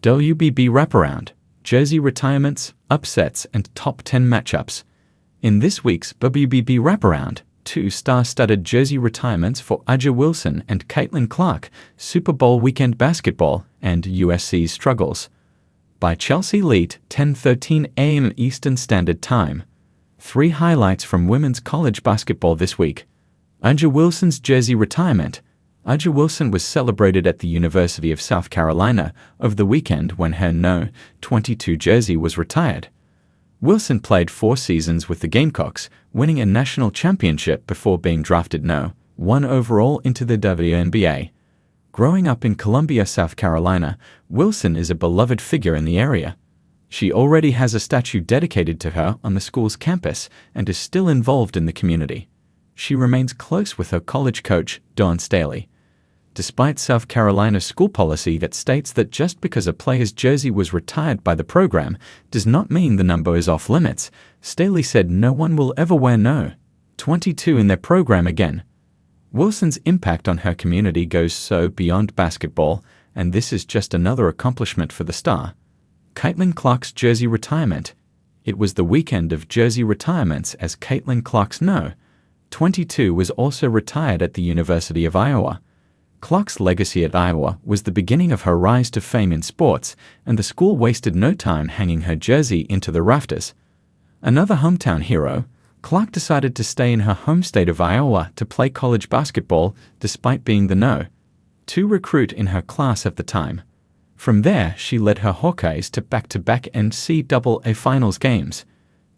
WBB Wraparound Jersey retirements, upsets, and top 10 matchups. In this week's WBB Wraparound, two star-studded jersey retirements for A'ja Wilson and Caitlin Clark, Super Bowl weekend basketball, and USC's struggles. By Chelsea Leite, 10:13 a.m. Eastern Standard Time. 3 highlights from women's college basketball this week. A'ja Wilson's jersey retirement. A'ja Wilson was celebrated at the University of South Carolina over the weekend when her No. 22 jersey was retired. Wilson played 4 seasons with the Gamecocks, winning a national championship before being drafted No. 1 overall into the WNBA. Growing up in Columbia, South Carolina, Wilson is a beloved figure in the area. She already has a statue dedicated to her on the school's campus and is still involved in the community. She remains close with her college coach, Staley. Despite South Carolina's school policy that states that just because a player's jersey was retired by the program does not mean the number is off limits, Staley said no one will ever wear No. 22 in their program again. Wilson's impact on her community goes so beyond basketball, and this is just another accomplishment for the star. Caitlin Clark's jersey retirement. It was the weekend of jersey retirements as Caitlin Clark's No. 22 was also retired at the University of Iowa. Clark's legacy at Iowa was the beginning of her rise to fame in sports, and the school wasted no time hanging her jersey into the rafters. Another hometown hero, Clark decided to stay in her home state of Iowa to play college basketball despite being the No. 2 recruit in her class at the time. From there, she led her Hawkeyes to back-to-back NCAA Finals games.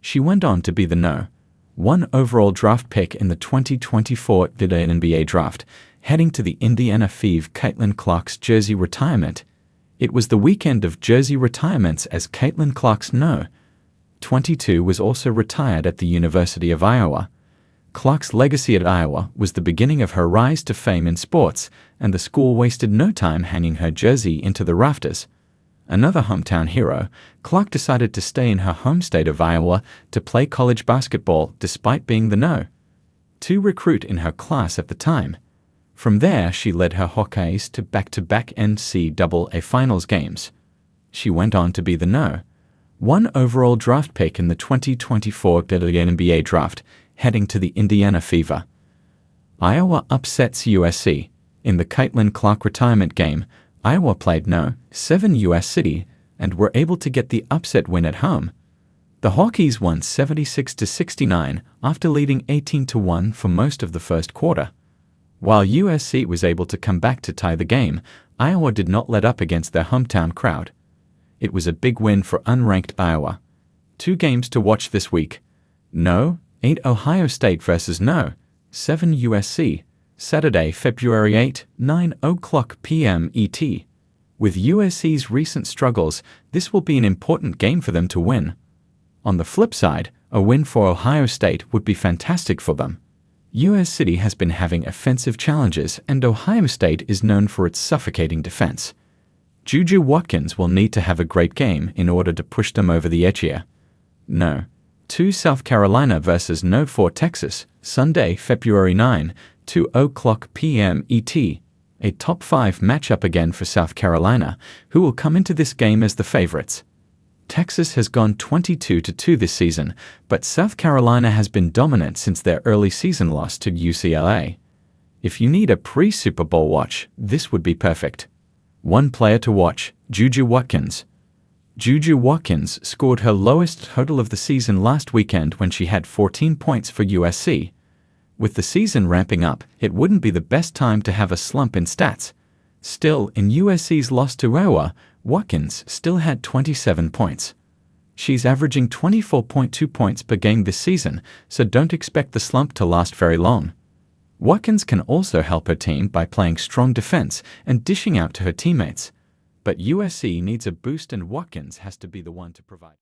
She went on to be the No. 1 overall draft pick in the 2024 WNBA draft, heading to the Indiana Fever. Caitlin Clark's jersey retirement. It was the weekend of jersey retirements as Caitlin Clark's No. 22 was also retired at the University of Iowa. Clark's legacy at Iowa was the beginning of her rise to fame in sports, and the school wasted no time hanging her jersey into the rafters. Another hometown hero, Clark decided to stay in her home state of Iowa to play college basketball despite being the No. 2 recruit in her class at the time. From there, she led her Hawkeyes to back-to-back NCAA Finals games. She went on to be the No. 1 overall draft pick in the 2024 WNBA draft, heading to the Indiana Fever. Iowa upsets USC. In the Caitlin Clark retirement game, Iowa played No. 7 USC and were able to get the upset win at home. The Hawkeyes won 76-69 after leading 18-1 for most of the first quarter. While USC was able to come back to tie the game, Iowa did not let up against their hometown crowd. It was a big win for unranked Iowa. 2 games to watch this week. No. 8 Ohio State versus No. 7 USC, Saturday, February 8, 9:00 p.m. ET. With USC's recent struggles, this will be an important game for them to win. On the flip side, a win for Ohio State would be fantastic for them. USC has been having offensive challenges, and Ohio State is known for its suffocating defense. Juju Watkins will need to have a great game in order to push them over the edge here. No. 2 South Carolina versus No. 4 Texas, Sunday, February 9, 2:00 p.m. ET. A top 5 matchup again for South Carolina, who will come into this game as the favorites. Texas has gone 22-2 this season, but South Carolina has been dominant since their early season loss to UCLA. If you need a pre-Super Bowl watch, this would be perfect. 1 player to watch, Juju Watkins. Juju Watkins scored her lowest total of the season last weekend when she had 14 points for USC. With the season ramping up, it wouldn't be the best time to have a slump in stats. Still, in USC's loss to Iowa, Watkins still had 27 points. She's averaging 24.2 points per game this season, so don't expect the slump to last very long. Watkins can also help her team by playing strong defense and dishing out to her teammates. But USC needs a boost, and Watkins has to be the one to provide.